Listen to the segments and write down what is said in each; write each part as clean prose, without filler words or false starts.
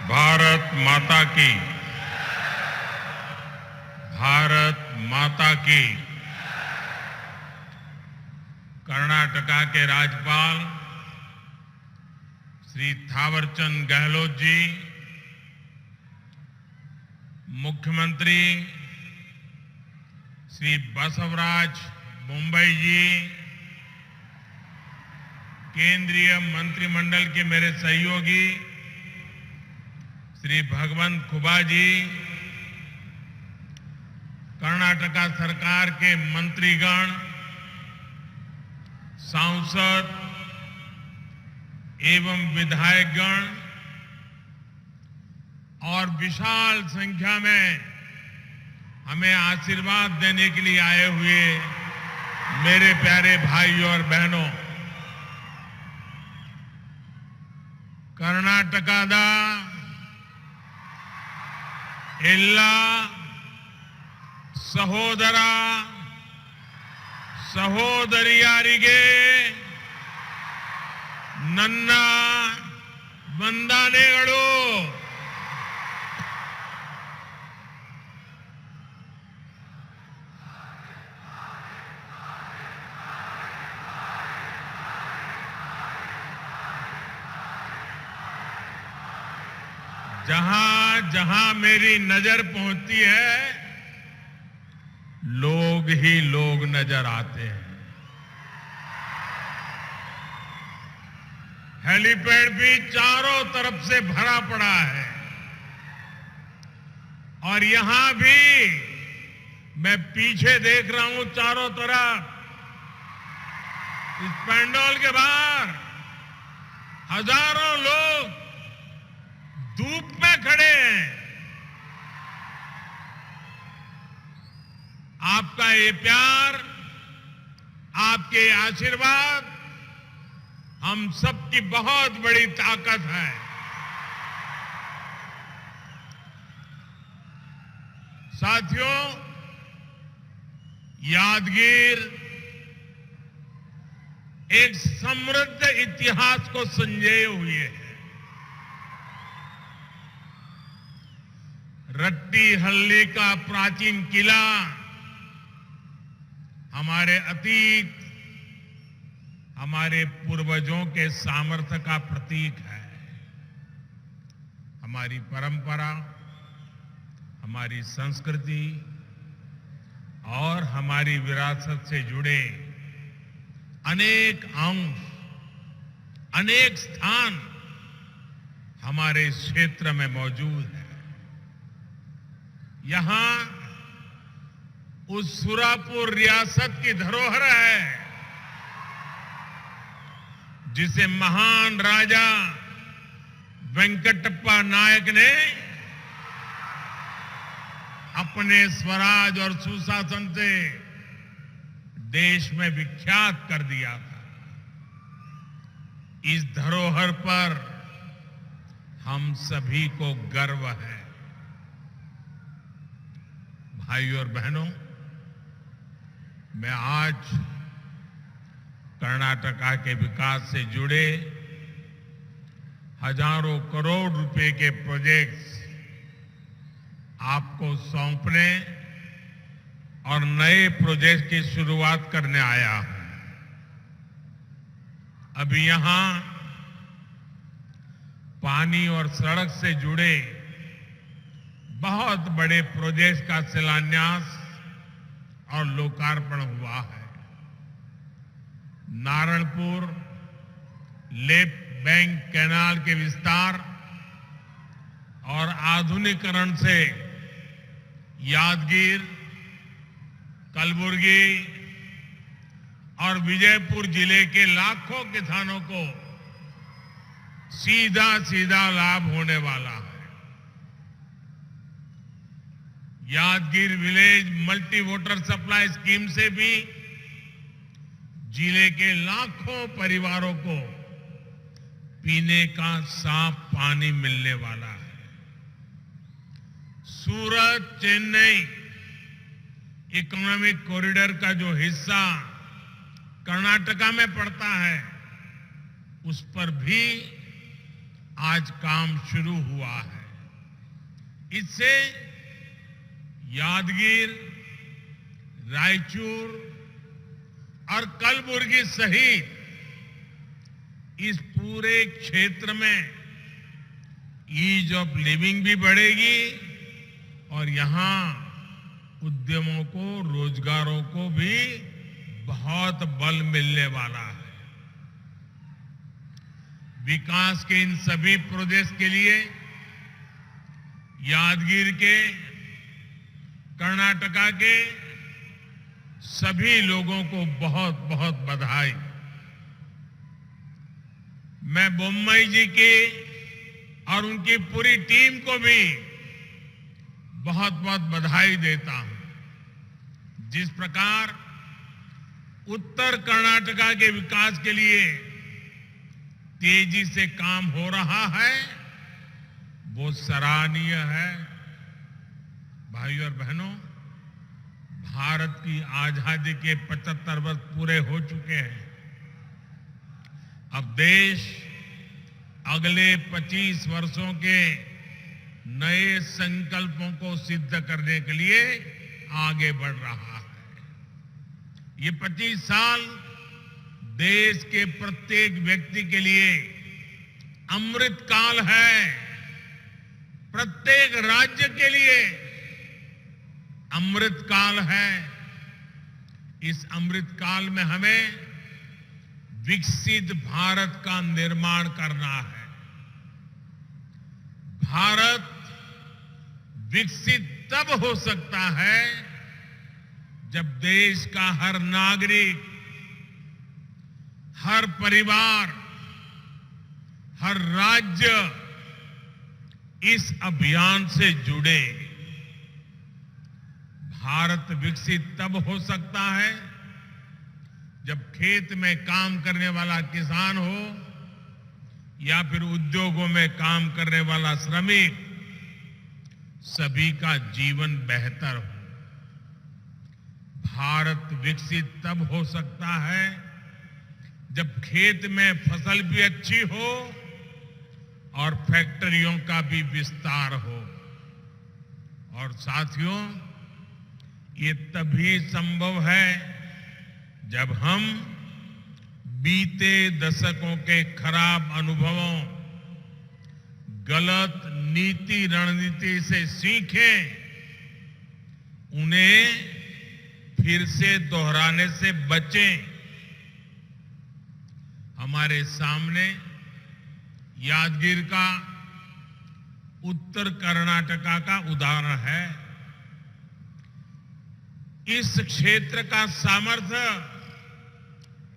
भारत माता की, भारत माता की। कर्नाटका के राज्यपाल श्री थावरचंद गहलोत जी, मुख्यमंत्री श्री बसवराज बोम्मई जी, केंद्रीय मंत्रिमंडल के मेरे सहयोगी श्री भगवंत खुबा जी, कर्नाटका सरकार के मंत्रीगण, सांसद एवं विधायकगण और विशाल संख्या में हमें आशीर्वाद देने के लिए आए हुए मेरे प्यारे भाइयों और बहनों, कर्नाटकದ ಎಲ್ಲ ಸಹೋದರ ಸಹೋದರಿಯರಿಗೆ ನನ್ನ ವಂದನೆಗಳು। जहां जहां मेरी नजर पहुंचती है, लोग ही लोग नजर आते हैं। हेलीपैड भी चारों तरफ से भरा पड़ा है और यहां भी मैं पीछे देख रहा हूं, चारों तरफ इस पंडाल के बाहर हजारों लोग धूप में खड़े हैं। आपका ये प्यार, आपके आशीर्वाद हम सबकी बहुत बड़ी ताकत है। साथियों, यादगीर एक समृद्ध इतिहास को संजोए हुए है। रट्टीहल्ली का प्राचीन किला हमारे अतीत, हमारे पूर्वजों के सामर्थ्य का प्रतीक है। हमारी परंपरा, हमारी संस्कृति और हमारी विरासत से जुड़े अनेक अंश, अनेक स्थान हमारे क्षेत्र में मौजूद है। यहां उस सुरापुर रियासत की धरोहर है जिसे महान राजा वेंकटप्पा नायक ने अपने स्वराज और सुशासन से देश में विख्यात कर दिया था। इस धरोहर पर हम सभी को गर्व है। भाइयों और बहनों, मैं आज कर्नाटका के विकास से जुड़े हजारों करोड़ रुपए के प्रोजेक्ट्स आपको सौंपने और नए प्रोजेक्ट की शुरुआत करने आया हूं। अभी यहां पानी और सड़क से जुड़े बहुत बड़े प्रोजेक्ट का शिलान्यास और लोकार्पण हुआ है। नारायणपुर लेफ्ट बैंक कैनाल के विस्तार और आधुनिकीकरण से यादगीर, कलबुर्गी और विजयपुर जिले के लाखों किसानों को सीधा सीधा लाभ होने वाला है। Yadgir village multi water supply scheme से भी जिले के लाखों परिवारों को पीने का साफ पानी मिलने वाला है। सूरत चेन्नई इकोनॉमिक कॉरिडोर का जो हिस्सा कर्नाटका में पड़ता है, उस पर भी आज काम शुरू हुआ है। इससे यादगीर, रायचूर और कलबुर्गी सहित इस पूरे क्षेत्र में ईज ऑफ लिविंग भी बढ़ेगी और यहां उद्यमों को, रोजगारों को भी बहुत बल मिलने वाला है। विकास के इन सभी प्रोजेक्ट्स के लिए यादगीर के, कर्नाटका के सभी लोगों को बहुत बहुत बधाई। मैं बोम्मई जी की और उनकी पूरी टीम को भी बहुत बहुत बधाई देता हूं। जिस प्रकार उत्तर कर्नाटका के विकास के लिए तेजी से काम हो रहा है, वो सराहनीय है। भाइयों और बहनों, भारत की आजादी के 75 वर्ष पूरे हो चुके हैं। अब देश अगले 25 वर्षों के नए संकल्पों को सिद्ध करने के लिए आगे बढ़ रहा है। ये 25 साल देश के प्रत्येक व्यक्ति के लिए अमृत काल है। प्रत्येक राज्य के लिए अमृत काल है। इस अमृत काल में हमें विकसित भारत का निर्माण करना है। भारत विकसित तब हो सकता है जब देश का हर नागरिक, हर परिवार, हर राज्य इस अभियान से जुड़े। भारत विकसित तब हो सकता है जब खेत में काम करने वाला किसान हो या फिर उद्योगों में काम करने वाला श्रमिक, सभी का जीवन बेहतर हो। भारत विकसित तब हो सकता है जब खेत में फसल भी अच्छी हो और फैक्ट्रियों का भी विस्तार हो। और साथियों, ये तभी संभव है जब हम बीते दशकों के खराब अनुभवों, गलत नीति रणनीति से सीखें, उन्हें फिर से दोहराने से बचें। हमारे सामने यादगीर का उत्तर कर्नाटका का उदाहरण है। इस क्षेत्र का सामर्थ्य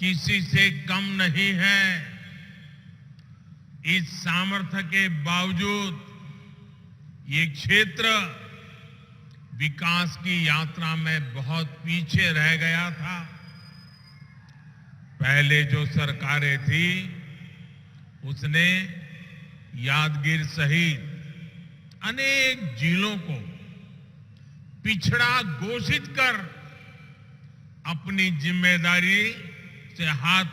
किसी से कम नहीं है। इस सामर्थ्य के बावजूद ये क्षेत्र विकास की यात्रा में बहुत पीछे रह गया था। पहले जो सरकारें थी उसने यादगीर सहित अनेक जिलों को पिछड़ा घोषित कर अपनी जिम्मेदारी से हाथ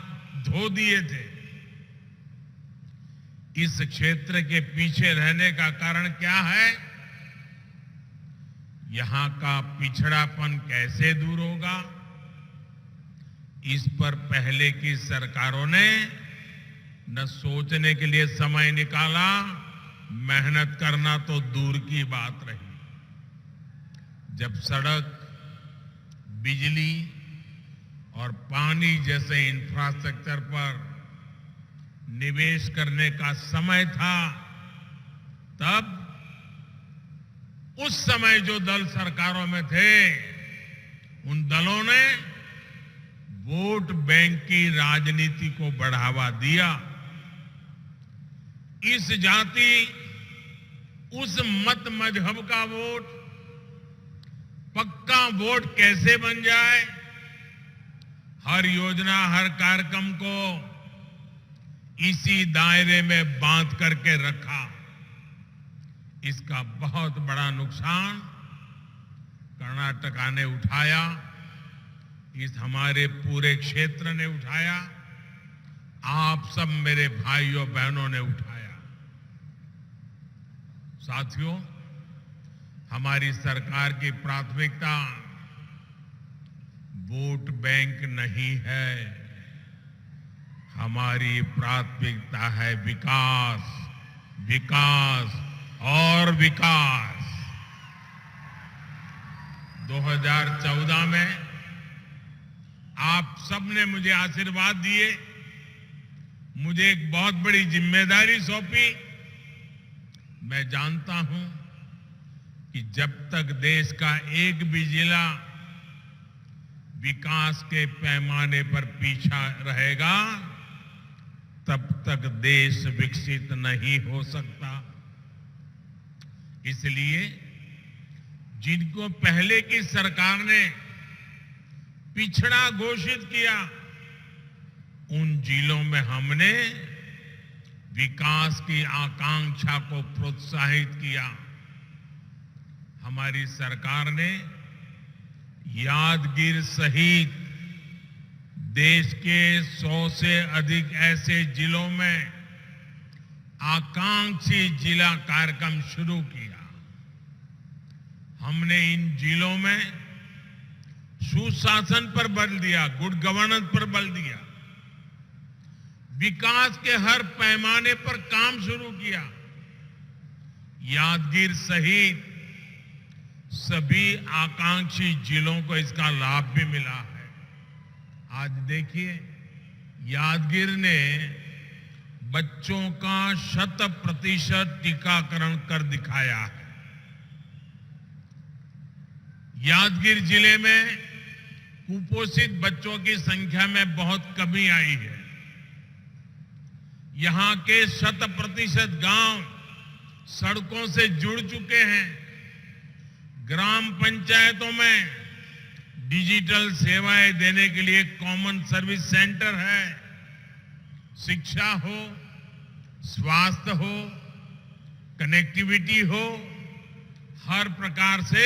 धो दिए थे। इस क्षेत्र के पीछे रहने का कारण क्या है? यहां का पिछड़ापन कैसे दूर होगा? इस पर पहले की सरकारों ने न सोचने के लिए समय निकाला, मेहनत करना तो दूर की बात रही। जब सड़क, बिजली और पानी जैसे इंफ्रास्ट्रक्चर पर निवेश करने का समय था, तब उस समय जो दल सरकारों में थे, उन दलों ने वोट बैंक की राजनीति को बढ़ावा दिया। इस जाति, उस मत मजहब का वोट पक्का वोट कैसे बन जाए, हर योजना, हर कार्यक्रम को इसी दायरे में बांध करके रखा। इसका बहुत बड़ा नुकसान कर्नाटका ने उठाया, इस हमारे पूरे क्षेत्र ने उठाया, आप सब मेरे भाइयों बहनों ने उठाया। साथियों, हमारी सरकार की प्राथमिकता वोट बैंक नहीं है। हमारी प्राथमिकता है विकास, विकास और विकास। 2014 में आप सबने मुझे आशीर्वाद दिए, मुझे एक बहुत बड़ी जिम्मेदारी सौंपी। मैं जानता हूं कि जब तक देश का एक भी जिला विकास के पैमाने पर पीछा रहेगा, तब तक देश विकसित नहीं हो सकता। इसलिए जिनको पहले की सरकार ने पिछड़ा घोषित किया, उन जिलों में हमने विकास की आकांक्षा को प्रोत्साहित किया। हमारी सरकार ने यादगीर सहित देश के 100 से अधिक ऐसे जिलों में आकांक्षी जिला कार्यक्रम शुरू किया। हमने इन जिलों में सुशासन पर बल दिया, गुड गवर्नेंस पर बल दिया, विकास के हर पैमाने पर काम शुरू किया। यादगीर सहित सभी आकांक्षी जिलों को इसका लाभ भी मिला है। आज देखिए, यादगीर ने बच्चों का 100% टीकाकरण कर दिखाया है। यादगीर जिले में कुपोषित बच्चों की संख्या में बहुत कमी आई है। यहां के 100% गांव सड़कों से जुड़ चुके हैं। ग्राम पंचायतों में डिजिटल सेवाएं देने के लिए कॉमन सर्विस सेंटर है। शिक्षा हो, स्वास्थ्य हो, कनेक्टिविटी हो, हर प्रकार से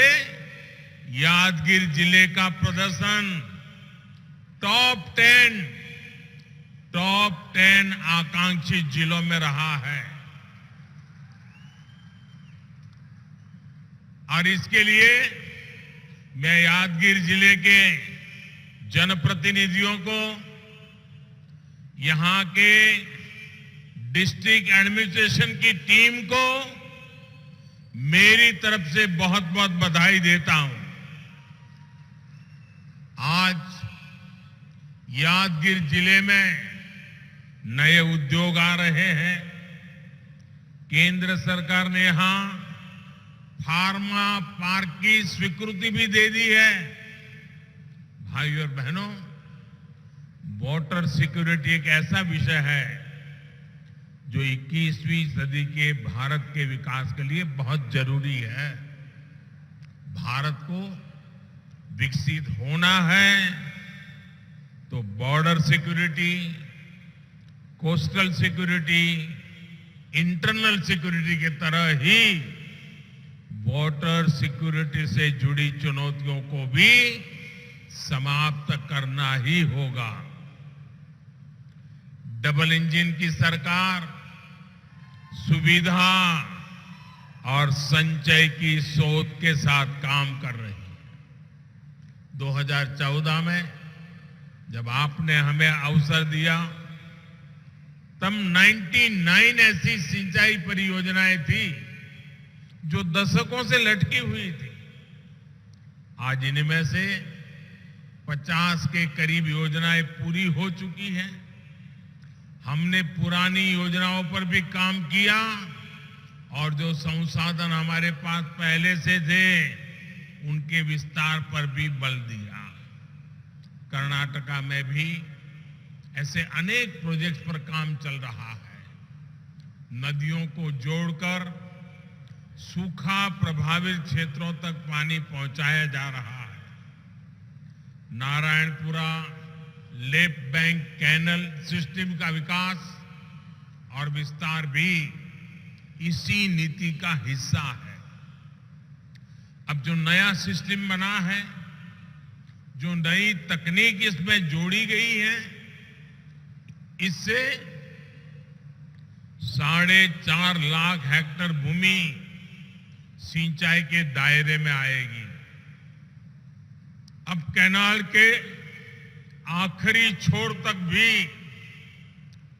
यादगीर जिले का प्रदर्शन टॉप 10 आकांक्षी जिलों में रहा है। और इसके लिए मैं यादगीर जिले के जनप्रतिनिधियों को, यहां के डिस्ट्रिक्ट एडमिनिस्ट्रेशन की टीम को मेरी तरफ से बहुत बहुत बधाई देता हूं। आज यादगीर जिले में नए उद्योग आ रहे हैं। केंद्र सरकार ने यहां फार्मा पार्क की स्वीकृति भी दे दी है। भाइयों और बहनों, वाटर सिक्योरिटी एक ऐसा विषय है जो 21वीं सदी के भारत के विकास के लिए बहुत जरूरी है। भारत को विकसित होना है तो border security, coastal security, internal security के तरह ही वाटर सिक्योरिटी से जुड़ी चुनौतियों को भी समाप्त करना ही होगा। डबल इंजन की सरकार सुविधा और संचय की सोच के साथ काम कर रही है। 2014 में जब आपने हमें अवसर दिया, तब 99 ऐसी सिंचाई परियोजनाएं थी जो दशकों से लटकी हुई थी। आज इनमें से 50 के करीब योजनाएं पूरी हो चुकी हैं। हमने पुरानी योजनाओं पर भी काम किया और जो संसाधन हमारे पास पहले से थे उनके विस्तार पर भी बल दिया। कर्नाटका में भी ऐसे अनेक प्रोजेक्ट्स पर काम चल रहा है। नदियों को जोड़कर सूखा प्रभावित क्षेत्रों तक पानी पहुंचाया जा रहा है। Narayanpura left bank canal system का विकास और विस्तार भी इसी नीति का हिस्सा है। अब जो नया सिस्टम बना है, जो नई तकनीक इसमें जोड़ी गई है, इससे 4.5 लाख हेक्टेयर भूमि सिंचाई के दायरे में आएगी। अब कैनाल के आखिरी छोर तक भी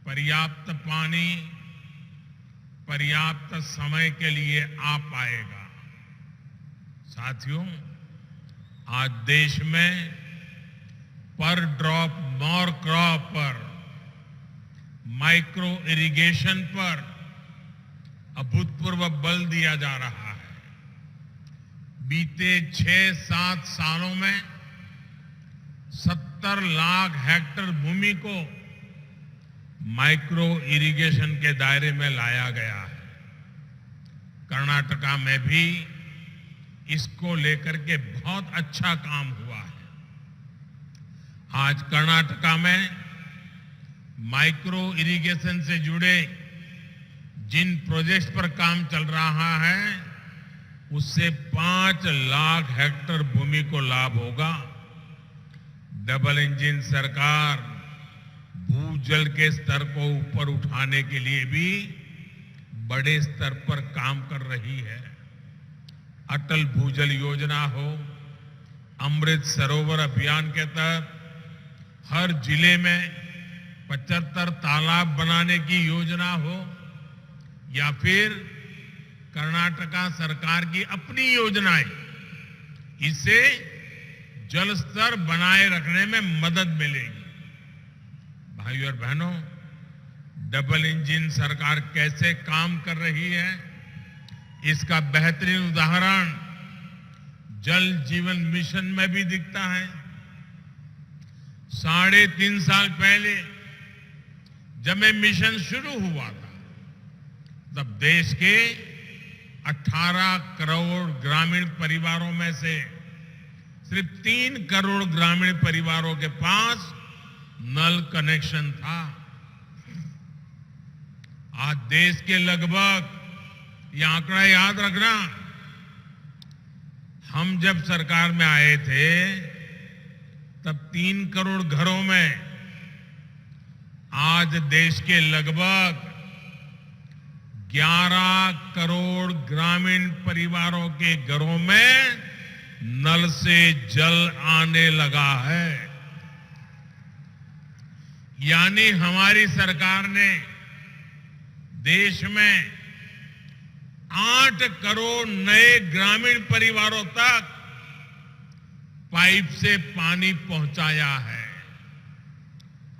पर्याप्त पानी पर्याप्त समय के लिए आ पाएगा। साथियों, आज देश में पर ड्रॉप मोर क्रॉप पर, माइक्रो इरिगेशन पर अभूतपूर्व बल दिया जा रहा है। बीते 6-7 सालों में 70 लाख हेक्टेयर भूमि को माइक्रो इरिगेशन के दायरे में लाया गया है। कर्नाटका में भी इसको लेकर के बहुत अच्छा काम हुआ है। आज कर्नाटका में माइक्रो इरिगेशन से जुड़े जिन प्रोजेक्ट्स पर काम चल रहा है, उससे 5 लाख हेक्टेयर भूमि को लाभ होगा। डबल इंजन सरकार भूजल के स्तर को ऊपर उठाने के लिए भी बड़े स्तर पर काम कर रही है। अटल भूजल योजना हो, अमृत सरोवर अभियान के तहत हर जिले में 75 तालाब बनाने की योजना हो, या फिर कर्नाटका सरकार की अपनी योजनाएं, इससे जल स्तर बनाए रखने में मदद मिलेगी। भाइयों और बहनों, डबल इंजन सरकार कैसे काम कर रही है, इसका बेहतरीन उदाहरण जल जीवन मिशन में भी दिखता है। 3.5 साल पहले जब ये मिशन शुरू हुआ था, तब देश के 18 करोड़ ग्रामीण परिवारों में से सिर्फ 3 करोड़ ग्रामीण परिवारों के पास नल कनेक्शन था। आज देश के लगभग, ये आंकड़ा याद रखना, हम जब सरकार में आए थे तब 3 करोड़ घरों में, आज देश के लगभग 11 करोड़ ग्रामीण परिवारों के घरों में नल से जल आने लगा है। यानी हमारी सरकार ने देश में 8 करोड़ नए ग्रामीण परिवारों तक पाइप से पानी पहुंचाया है।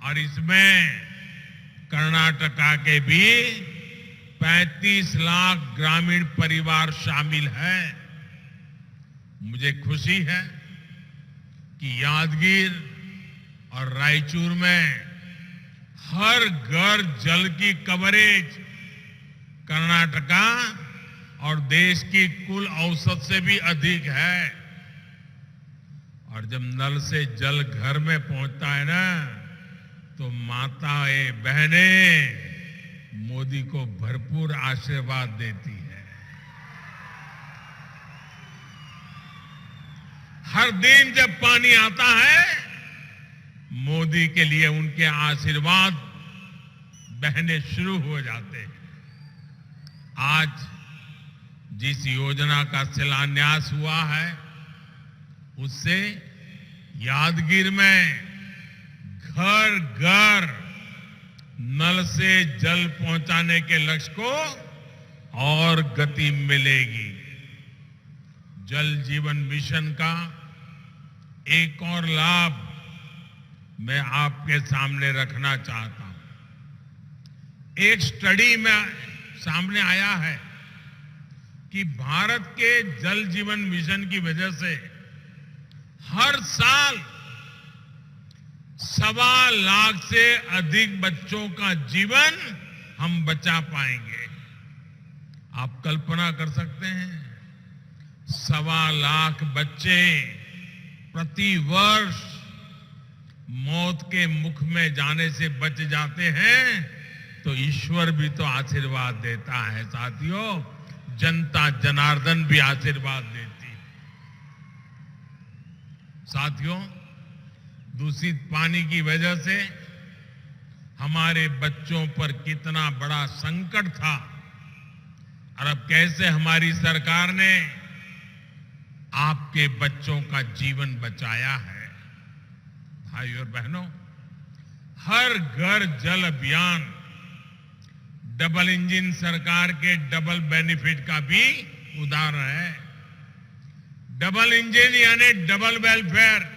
और इसमें कर्नाटका के भी 35 लाख ग्रामीण परिवार शामिल हैं। मुझे खुशी है कि यादगीर और रायचूर में हर घर जल की कवरेज कर्नाटका और देश की कुल औसत से भी अधिक है। और जब नल से जल घर में पहुंचता है ना, तो माताएं बहनें मोदी को भरपूर आशीर्वाद देती है। हर दिन जब पानी आता है, मोदी के लिए उनके आशीर्वाद बहने शुरू हो जाते हैं। आज जिस योजना का शिलान्यास हुआ है, उससे यादगीर में घर घर नल से जल पहुंचाने के लक्ष्य को और गति मिलेगी। जल जीवन मिशन का एक और लाभ मैं आपके सामने रखना चाहता हूं। एक स्टडी में सामने आया है कि भारत के जल जीवन मिशन की वजह से हर साल 1.25 लाख से अधिक बच्चों का जीवन हम बचा पाएंगे। आप कल्पना कर सकते हैं, 1.25 लाख बच्चे प्रति वर्ष मौत के मुख में जाने से बच जाते हैं, तो ईश्वर भी तो आशीर्वाद देता है। साथियों, जनता जनार्दन भी आशीर्वाद देती है। साथियों, दूषित पानी की वजह से हमारे बच्चों पर कितना बड़ा संकट था, और अब कैसे हमारी सरकार ने आपके बच्चों का जीवन बचाया है। भाइयों और बहनों, हर घर जल अभियान डबल इंजन सरकार के डबल बेनिफिट का भी उदाहरण है। डबल इंजन यानी डबल वेलफेयर,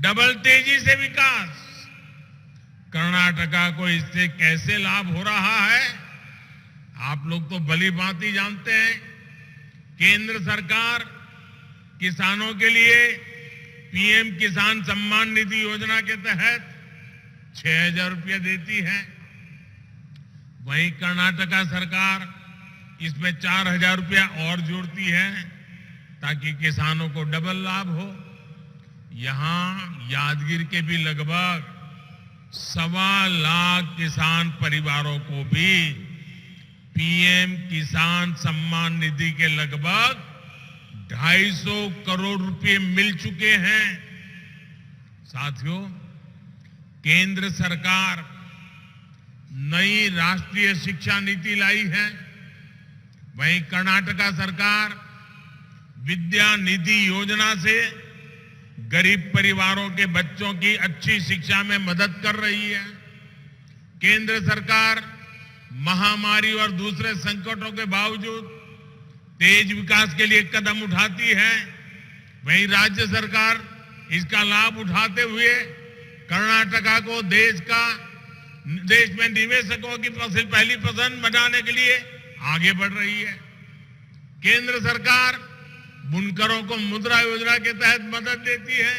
डबल तेजी से विकास। कर्नाटका को इससे कैसे लाभ हो रहा है, आप लोग तो भली भांति जानते हैं। केंद्र सरकार किसानों के लिए पीएम किसान सम्मान निधि योजना के तहत 6,000 रुपया देती है। वहीं कर्नाटका सरकार इसमें 4,000 रुपया और जोड़ती है ताकि किसानों को डबल लाभ हो। यहां यादगीर के भी लगभग 1.25 लाख किसान परिवारों को भी पीएम किसान सम्मान निधि के लगभग 250 करोड़ रुपए मिल चुके हैं। साथियों, केंद्र सरकार नई राष्ट्रीय शिक्षा नीति लाई है। वहीं कर्नाटका सरकार विद्या निधि योजना से गरीब परिवारों के बच्चों की अच्छी शिक्षा में मदद कर रही है। केंद्र सरकार महामारी और दूसरे संकटों के बावजूद तेज विकास के लिए कदम उठाती है। वहीं राज्य सरकार इसका लाभ उठाते हुए कर्नाटका को देश में निवेशकों की पहली पसंद बनाने के लिए आगे बढ़ रही है। केंद्र सरकार बुनकरों को मुद्रा योजना के तहत मदद देती है।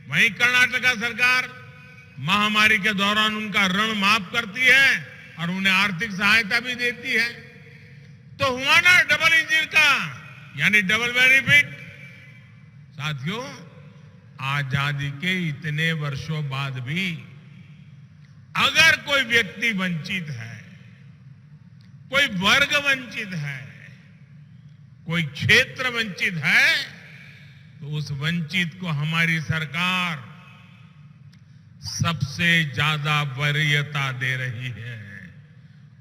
वहीं कर्नाटका सरकार महामारी के दौरान उनका ऋण माफ करती है और उन्हें आर्थिक सहायता भी देती है। तो हुआ ना डबल इंजन का, यानी डबल बेनिफिट। साथियों, आजादी के इतने वर्षों बाद भी अगर कोई व्यक्ति वंचित है, कोई वर्ग वंचित है, कोई क्षेत्र वंचित है, तो उस वंचित को हमारी सरकार सबसे ज्यादा वरीयता दे रही है।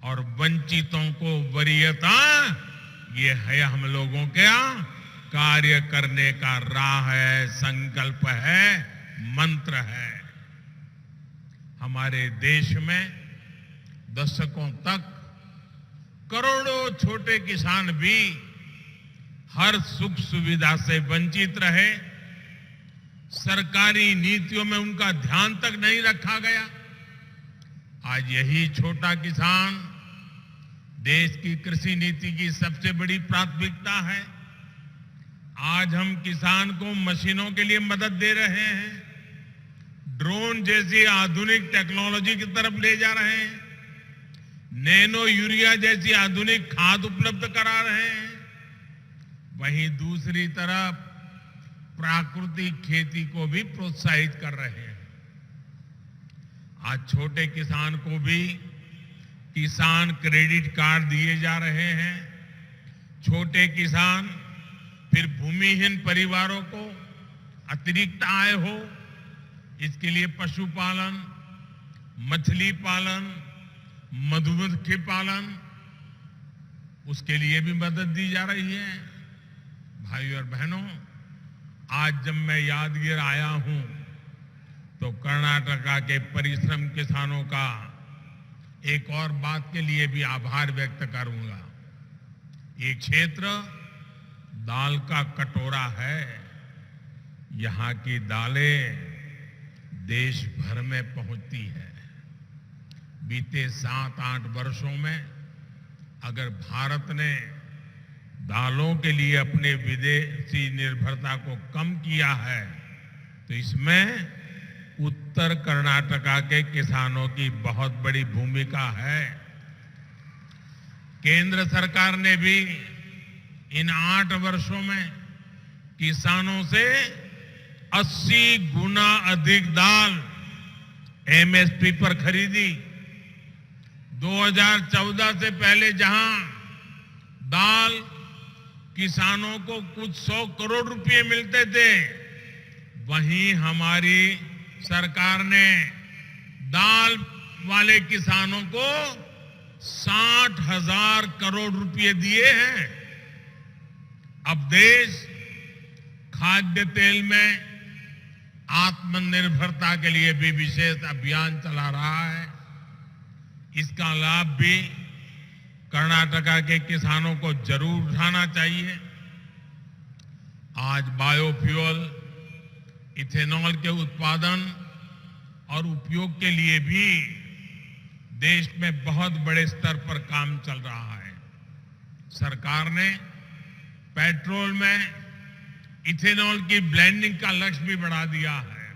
और वंचितों को वरीयता, ये है हम लोगों का कार्य करने का राह है, संकल्प है, मंत्र है। हमारे देश में दशकों तक करोड़ों छोटे किसान भी हर सुख सुविधा से वंचित रहे। सरकारी नीतियों में उनका ध्यान तक नहीं रखा गया। आज यही छोटा किसान देश की कृषि नीति की सबसे बड़ी प्राथमिकता है। आज हम किसान को मशीनों के लिए मदद दे रहे हैं, ड्रोन जैसी आधुनिक टेक्नोलॉजी की तरफ ले जा रहे हैं, नैनो यूरिया जैसी आधुनिक खाद उपलब्ध करा रहे हैं। वहीं दूसरी तरफ प्राकृतिक खेती को भी प्रोत्साहित कर रहे हैं। आज छोटे किसान को भी किसान क्रेडिट कार्ड दिए जा रहे हैं। छोटे किसान, फिर भूमिहीन परिवारों को अतिरिक्त आय हो, इसके लिए पशुपालन, मछली पालन, मधुमक्खी पालन, उसके लिए भी मदद दी जा रही है। भाइयों और बहनों, आज जब मैं यादगीर आया हूं तो कर्नाटका के परिश्रम किसानों का एक और बात के लिए भी आभार व्यक्त करूंगा। ये क्षेत्र दाल का कटोरा है। यहां की दालें देश भर में पहुंचती है। बीते 7-8 वर्षों में अगर भारत ने दालों के लिए अपने विदेशी निर्भरता को कम किया है, तो इसमें उत्तर कर्नाटका के किसानों की बहुत बड़ी भूमिका है। केंद्र सरकार ने भी इन 8 वर्षों में किसानों से 80 गुना अधिक दाल एमएसपी पर खरीदी। 2014 से पहले जहां दाल किसानों को कुछ 100 करोड़ रुपए मिलते थे, वहीं हमारी सरकार ने दाल वाले किसानों को 60,000 करोड़ रुपए दिए हैं। अब देश खाद्य तेल में आत्मनिर्भरता के लिए भी विशेष अभियान चला रहा है। इसका लाभ भी कर्नाटका के किसानों को जरूर उठाना चाहिए। आज बायोफ्यूल, इथेनॉल के उत्पादन और उपयोग के लिए भी देश में बहुत बड़े स्तर पर काम चल रहा है। सरकार ने पेट्रोल में इथेनॉल की ब्लेंडिंग का लक्ष्य भी बढ़ा दिया है।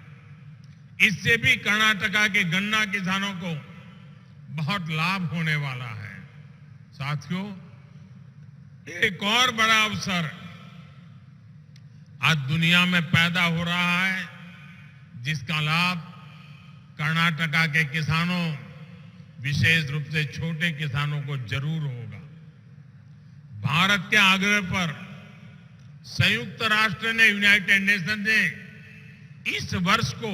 इससे भी कर्नाटका के गन्ना किसानों को बहुत लाभ होने वाला है। साथियों, एक और बड़ा अवसर आज दुनिया में पैदा हो रहा है, जिसका लाभ कर्नाटका के किसानों, विशेष रूप से छोटे किसानों को जरूर होगा। भारत के आग्रह पर संयुक्त राष्ट्र ने, यूनाइटेड नेशन ने इस वर्ष को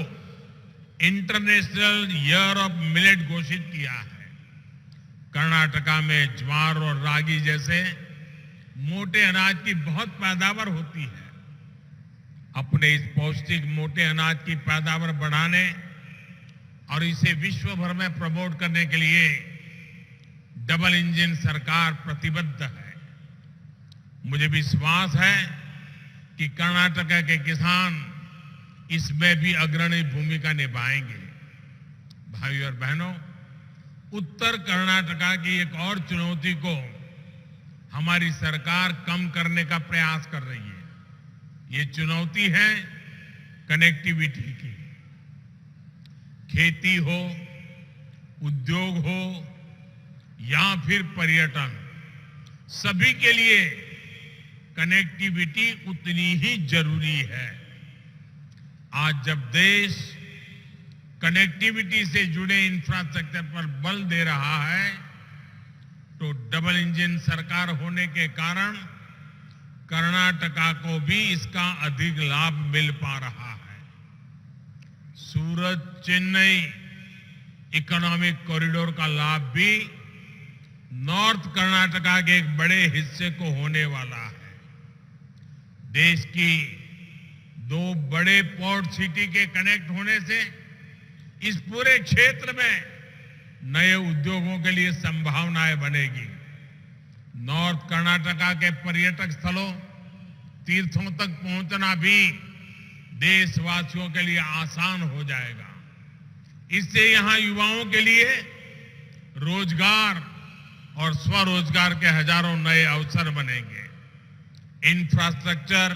इंटरनेशनल ईयर ऑफ मिलेट घोषित किया है। कर्नाटका में ज्वार और रागी जैसे मोटे अनाज की बहुत पैदावार होती है। अपने इस पौष्टिक मोटे अनाज की पैदावार बढ़ाने और इसे विश्व भर में प्रमोट करने के लिए डबल इंजन सरकार प्रतिबद्ध है। मुझे विश्वास है कि कर्नाटका के किसान इसमें भी अग्रणी भूमिका निभाएंगे। भाइयों और बहनों, उत्तर कर्नाटका की एक और चुनौती को हमारी सरकार कम करने का प्रयास कर रही है। ये चुनौती है कनेक्टिविटी की। खेती हो, उद्योग हो या फिर पर्यटन, सभी के लिए कनेक्टिविटी उतनी ही जरूरी है। आज जब देश कनेक्टिविटी से जुड़े इंफ्रास्ट्रक्चर पर बल दे रहा है, तो डबल इंजन सरकार होने के कारण कर्नाटका को भी इसका अधिक लाभ मिल पा रहा है। सूरत चेन्नई इकोनॉमिक कॉरिडोर का लाभ भी नॉर्थ कर्नाटका के एक बड़े हिस्से को होने वाला है। देश की दो बड़े पोर्ट सिटी के कनेक्ट होने से इस पूरे क्षेत्र में नए उद्योगों के लिए संभावनाएं बनेगी। नॉर्थ कर्नाटका के पर्यटक स्थलों, तीर्थों तक पहुंचना भी देशवासियों के लिए आसान हो जाएगा। इससे यहां युवाओं के लिए रोजगार और स्वरोजगार के हजारों नए अवसर बनेंगे। इंफ्रास्ट्रक्चर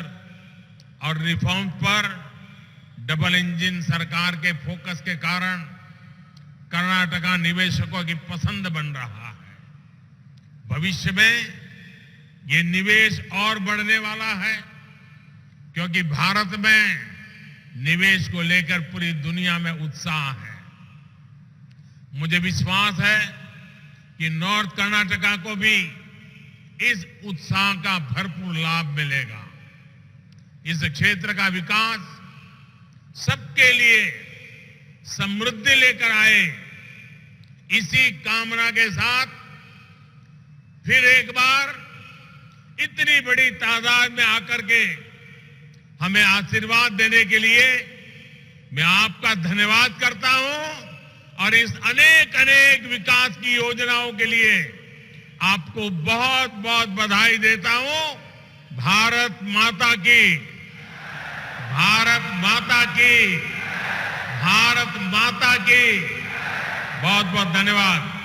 और रिफॉर्म पर डबल इंजन सरकार के फोकस के कारण कर्नाटका निवेशकों की पसंद बन रहा है। भविष्य में ये निवेश और बढ़ने वाला है, क्योंकि भारत में निवेश को लेकर पूरी दुनिया में उत्साह है। मुझे विश्वास है कि नॉर्थ कर्नाटका को भी इस उत्साह का भरपूर लाभ मिलेगा। इस क्षेत्र का विकास सबके लिए समृद्धि लेकर आए, इसी कामना के साथ फिर एक बार इतनी बड़ी तादाद में आकर के हमें आशीर्वाद देने के लिए मैं आपका धन्यवाद करता हूं और इस अनेक अनेक विकास की योजनाओं के लिए आपको बहुत बहुत बधाई देता हूं। भारत माता की, भारत माता की, भारत माता की। बहुत बहुत धन्यवाद।